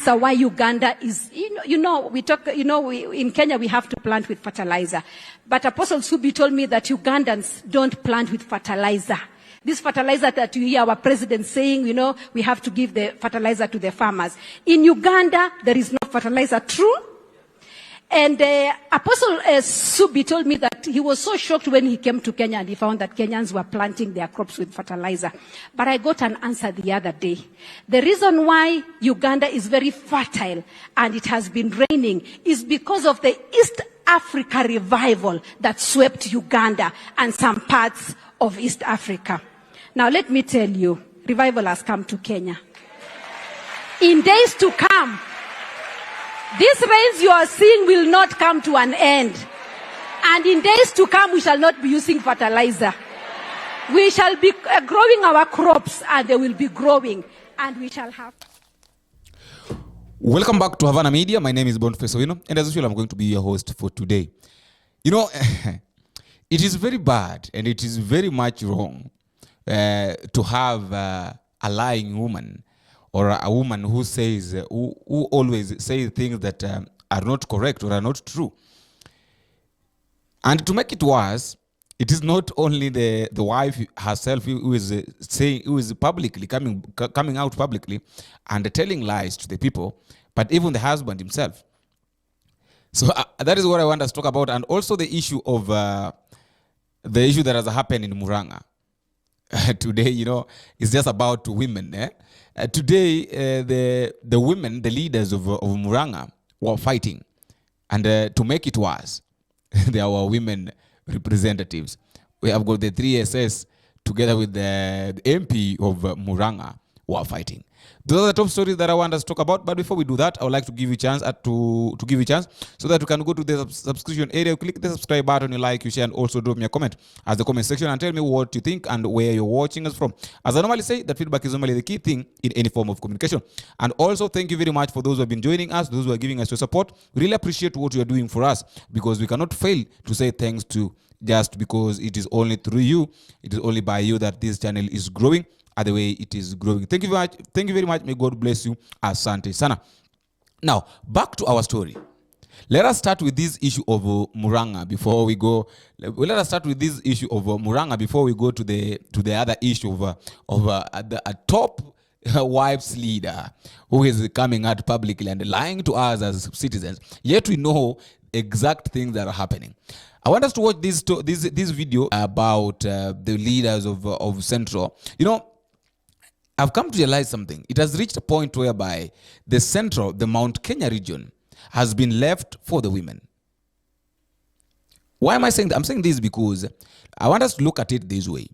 answer why Uganda is, in Kenya we have to plant with fertilizer. But Apostle Subi told me that Ugandans don't plant with fertilizer. This fertilizer that you hear our president saying, we have to give the fertilizer to the farmers. In Uganda, there is no fertilizer. True? And Apostle Subi told me that he was so shocked when he came to Kenya and he found that Kenyans were planting their crops with fertilizer. But I got an answer the other day. The reason why Uganda is very fertile and it has been raining is because of the East Africa revival that swept Uganda and some parts of East Africa. Now let me tell you, revival has come to Kenya. In days to come, these rains you are seeing will not come to an end. And in days to come, we shall not be using fertilizer. We shall be growing our crops, and they will be growing, and we shall have... Welcome back to Havana Media. My name is Boniface Owino, and as usual, I'm going to be your host for today. It is very bad, and it is very much wrong to have a lying woman or a woman who says, who always says things that are not correct or are not true. And to make it worse, it is not only the wife herself who is publicly coming out publicly and telling lies to the people, but even the husband himself. So that is what I want us to talk about, and also the issue of the issue that has happened in Murang'a. Today, it's just about women. Today, the women, the leaders of Murang'a, were fighting. And to make it worse, there were women representatives. We have got the 3SS together with the MP of Murang'a were fighting. Those are the top stories that I want us to talk about. But before we do that, I would like to give you a chance to give you a chance so that you can go to the subscription area, click the subscribe button, you like, you share, and also drop me a comment as the comment section and tell me what you think and where you're watching us from. As I normally say, that feedback is normally the key thing in any form of communication. And also, thank you very much for those who have been joining us, those who are giving us your support. We really appreciate what you are doing for us, because we cannot fail to say thanks to just because it is only through you, it is only by you that this channel is growing. The way it is growing. Thank you very much. Thank you very much. May God bless you. Asante sana. Now, back to our story. Let us start with this issue of Murang'a before we go. Let us start with this issue of Murang'a before we go to the other issue of a top wives leader who is coming out publicly and lying to us as citizens. Yet we know exact things that are happening. I want us to watch this video about the leaders of Central. I've come to realize something. It has reached a point whereby the Mount Kenya region has been left for the women. Why am I saying that? I'm saying this because I want us to look at it this way.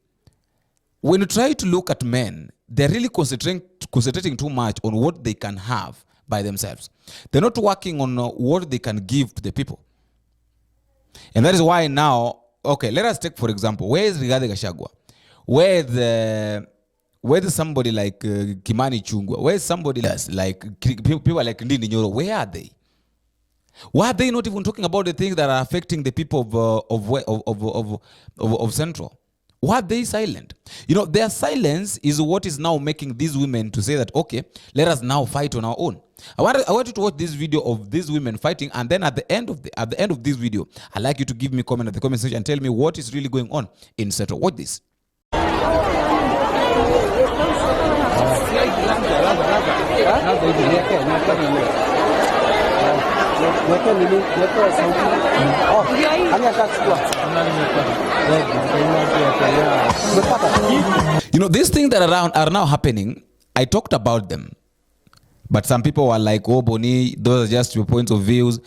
When you try to look at men, they're really concentrating too much on what they can have by themselves. They're not working on what they can give to the people. And that is why now, okay, let us take, for example, where is Rigathi Gachagua? Where is somebody like Kimani Chungwa? Where is somebody else like people like Ndindi Nyoro? Where are they? Why are they not even talking about the things that are affecting the people of Central? Why are they silent? Their silence is what is now making these women to say that, okay, let us now fight on our own. I want you to watch this video of these women fighting, and then at the end of this video, I'd like you to give me a comment at the comment section and tell me what is really going on in Central. Watch this. These things that are now happening, I talked about them. But some people were like, oh, Boni, those are just your points of views.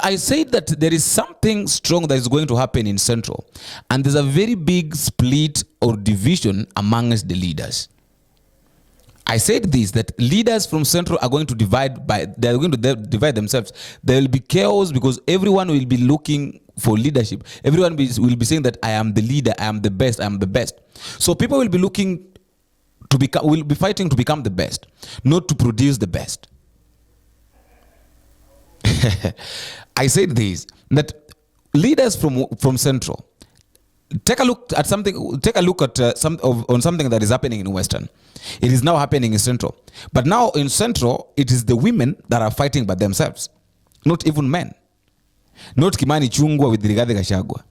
I said that there is something strong that is going to happen in Central. And there's a very big split or division amongst the leaders. I said this, that leaders from Central are going to divide themselves. There will be chaos because everyone will be looking for leadership. Everyone will be saying that I am the leader, I am the best, I am the best. So people will be will be fighting to become the best, not to produce the best. I said this, that leaders from Central, take a look at something. Take a look at on something that is happening in Western. It is now happening in Central. But now in Central, it is the women that are fighting by themselves, not even men. Not Kimani Chungwa with Rigathi Gachagua.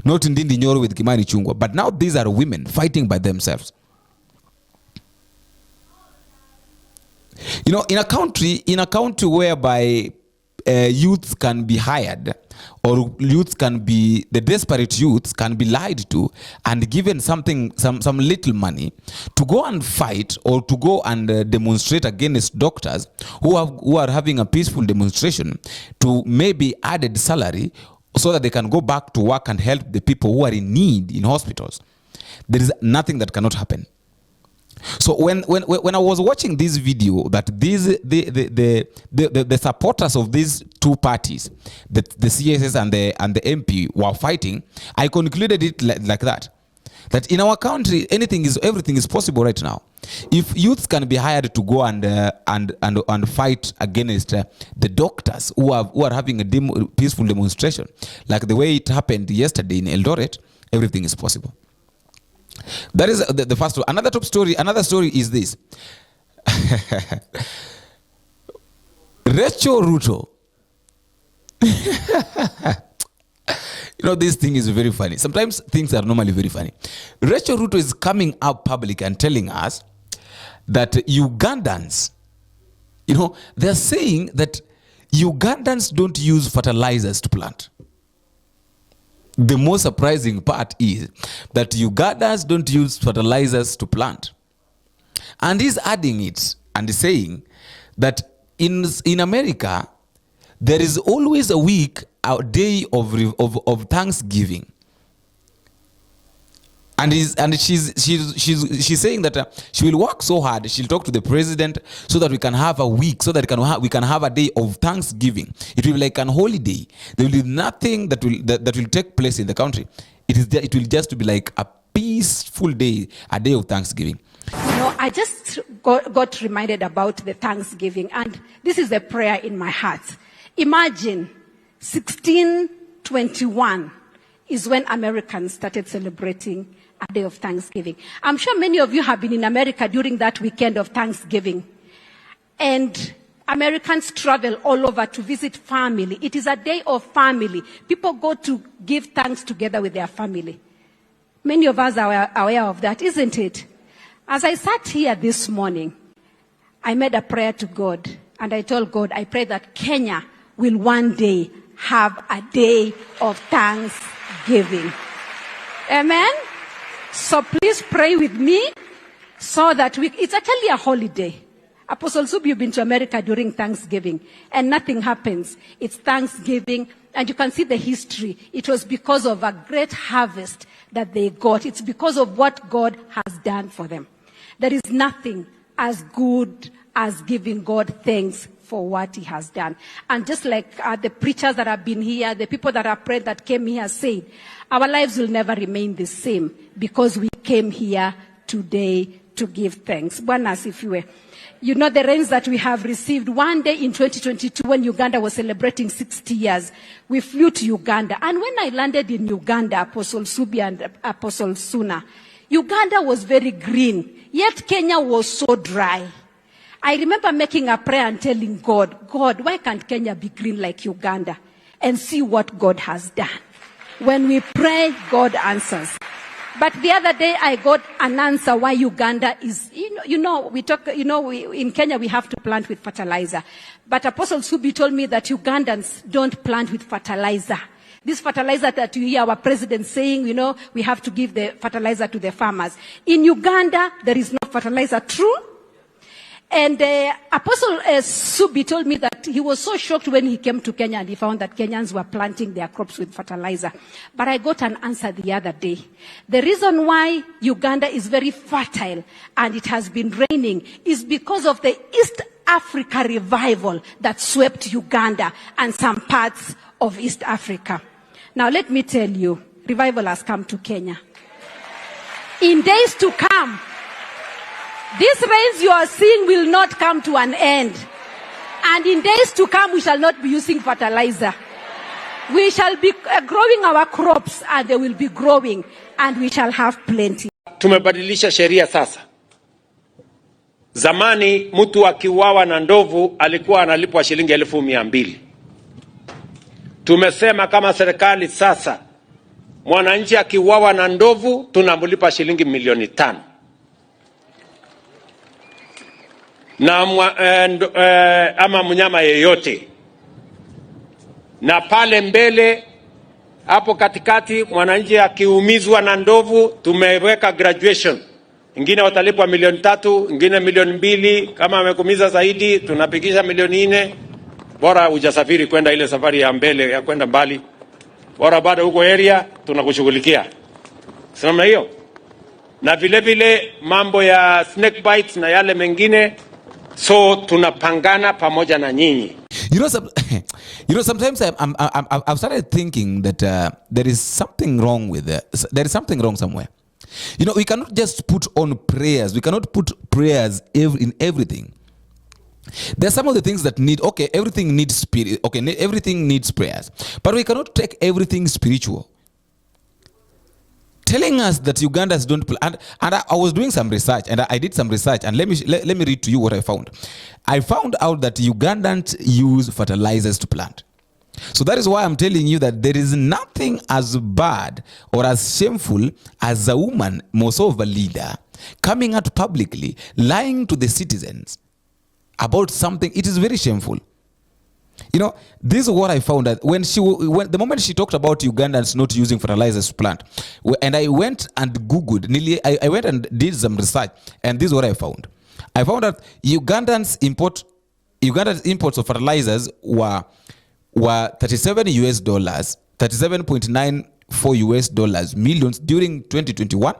Not Ndindi Nyoro with Kimani Chungwa. But now these are women fighting by themselves. You know, in a country whereby youths can be hired, or the desperate youths can be lied to and given some little money to go and fight, or to go and demonstrate against doctors who are having a peaceful demonstration, to maybe added salary so that they can go back to work and help the people who are in need in hospitals. There is nothing that cannot happen. So when I was watching this video, that the supporters of these two parties, the CSS and the MP, were fighting, I concluded it like that in our country everything is possible right now. If youths can be hired to go and fight against the doctors who are having a peaceful demonstration, like the way it happened yesterday in Eldoret, everything is possible. That is the first one. Another story is this. Rachael Ruto. You know, this thing is very funny. Sometimes things are normally very funny. Rachael Ruto is coming out public and telling us that Ugandans, you know, they're saying that Ugandans don't use fertilizers to plant. The most surprising part is that Ugandans don't use fertilizers to plant. And he's adding it and saying that in America, there is always a day of Thanksgiving. And she's saying that she will work so hard. She'll talk to the president so that we can have a week, so that we can have a day of Thanksgiving. It will be like an holiday. There will be nothing that will take place in the country. It will just be like a peaceful day, a day of Thanksgiving. You know, I just got reminded about the Thanksgiving, and this is a prayer in my heart. Imagine 1621 is when Americans started celebrating a day of Thanksgiving. I'm sure many of you have been in America during that weekend of Thanksgiving. And Americans travel all over to visit family. It is a day of family. People go to give thanks together with their family. Many of us are aware of that, isn't it? As I sat here this morning, I made a prayer to God. And I told God, I pray that Kenya will one day have a day of Thanksgiving. Amen? So please pray with me so that it's actually a holiday. Apostle Sub, you've been to America during Thanksgiving and nothing happens. It's Thanksgiving and you can see the history. It was because of a great harvest that they got. It's because of what God has done for them. There is nothing as good as giving God thanks for what he has done. And just like the preachers that have been here, the people that have prayed that came here said, our lives will never remain the same because we came here today to give thanks. Bwana asifiwe. You know the rains that we have received. One day in 2022 when Uganda was celebrating 60 years, we flew to Uganda. And when I landed in Uganda, Apostle Subi and Apostle Suna, Uganda was very green, yet Kenya was so dry. I remember making a prayer and telling God, God, why can't Kenya be green like Uganda? And see what God has done. When we pray, God answers. But the other day I got an answer why Uganda is, in Kenya we have to plant with fertilizer. But Apostle Subi told me that Ugandans don't plant with fertilizer. This fertilizer that you hear our president saying, we have to give the fertilizer to the farmers. In Uganda, there is no fertilizer. True? And Apostle Subi told me that he was so shocked when he came to Kenya and he found that Kenyans were planting their crops with fertilizer. But I got an answer the other day. The reason why Uganda is very fertile and it has been raining is because of the East Africa revival that swept Uganda and some parts of East Africa. Now let me tell you, revival has come to Kenya. In days to come, these rains you are seeing will not come to an end. And in days to come, we shall not be using fertilizer. We shall be growing our crops and they will be growing and we shall have plenty. Tumebadilisha sheria sasa. Zamani mtu akiuawa na ndovu alikuwa analipwa shilingi 200,000. Tumesema kama serikali sasa, mwananchi akiuawa na ndovu tunamlipa shilingi 500,000. Na ama mnyama yeyote. Na pale mbele hapo katikati mwananchi akiumizwa na ndovu tumeweka graduation. Ingine watalipwa 3 million, ingine 2 million. Kama amekumiza zaidi tunapigisha 4 million. Bora hujasafiri kwenda ile safari ya mbele ya kwenda mbali. Bora bado huko area tunakushughulikia. Sema hiyo. Na vile vile mambo ya snake bites na yale mengine, so tunapangana pamoja na nyinyi. Sometimes I've started thinking that there is something wrong with there is something wrong somewhere. We cannot just put on prayers. We cannot put prayers in everything. There are some of the things that need, okay, everything needs spirit, okay, everything needs prayers. But we cannot take everything spiritual. Telling us that Ugandans don't plant, and I was doing some research, and I did some research, and let me read to you what I found. I found out that Ugandans use fertilizers to plant. So that is why I'm telling you that there is nothing as bad or as shameful as a woman, more so of a leader, coming out publicly, lying to the citizens about something. It is very shameful. This is what I found, that when the moment she talked about Ugandans not using fertilizers to plant, and I went and Googled, I went and did some research, and this is what I found. I found that Ugandans imports of fertilizers were $37, $37.94 millions during 2021,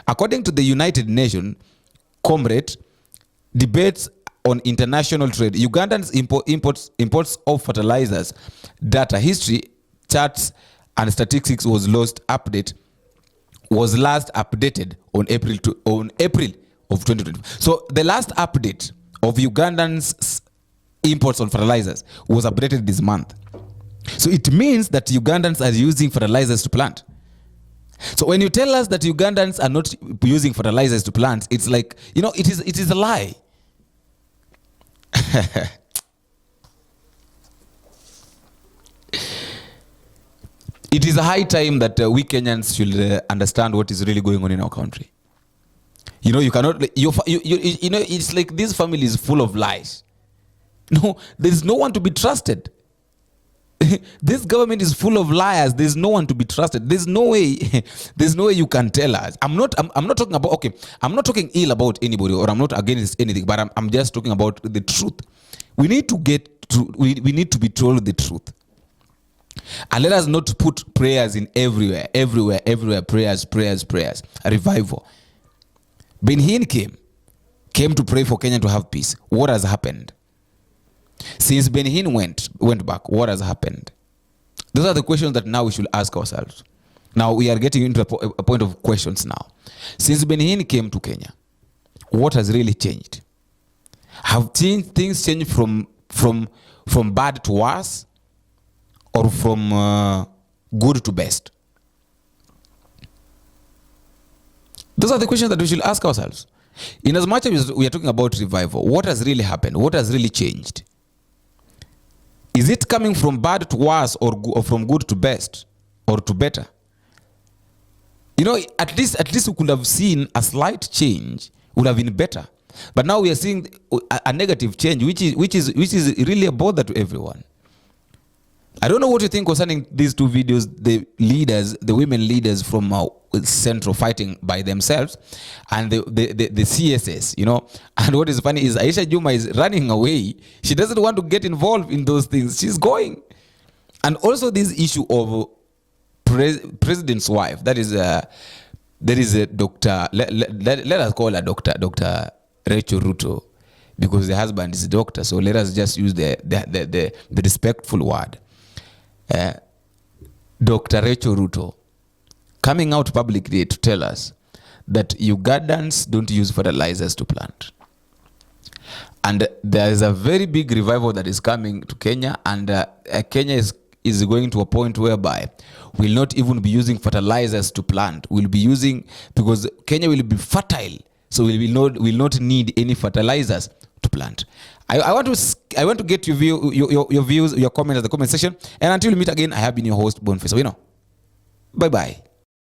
according to the United Nations Comrade Debates on International Trade. Ugandans imports of fertilizers data history, charts and statistics was last updated on April of 2020. So the last update of Ugandans imports on fertilizers was updated this month. So it means that Ugandans are using fertilizers to plant. So when you tell us that Ugandans are not using fertilizers to plant, it's like, it is a lie. It is a high time that we Kenyans should understand what is really going on in our country. You cannot, it's like this family is full of lies. No, there is no one to be trusted. This government is full of liars. There's no one to be trusted. There's no way you can tell us. I'm not talking about, okay, I'm not talking ill about anybody, or I'm not against anything, but I'm just talking about the truth. We need to we need to be told the truth. And let us not put prayers in everywhere, prayers. A revival. Ben Hinn came to pray for Kenya to have peace. What has happened? Since Ben Hinn went back, what has happened? Those are the questions that now we should ask ourselves. Now we are getting into a point of questions now. Since Ben Hinn came to Kenya, what has really changed? Have things changed from bad to worse, or from good to best? Those are the questions that we should ask ourselves. In as much as we are talking about revival, what has really happened? What has really changed? Is it coming from bad to worse, or from good to best, or to better? At least we could have seen a slight change would have been better. But now we are seeing a negative change, which is really a bother to everyone. I don't know what you think concerning these two videos, the women leaders from Central fighting by themselves, and the CSS, And what is funny is Aisha Juma is running away. She doesn't want to get involved in those things. She's going. And also this issue of president's wife, that is a doctor, let us call her Dr. Rachael Ruto, because the husband is a doctor, so let us just use the respectful word. Dr. Rachael Ruto coming out publicly to tell us that Ugandans don't use fertilizers to plant. And there is a very big revival that is coming to Kenya, and Kenya is, is going to a point whereby we'll not even be using fertilizers to plant. We'll be using, because Kenya will be fertile, so we will not need any fertilizers to plant. I want to get your views, your comments at the comment section. And until we meet again, I have been your host, Boniface. Bye bye.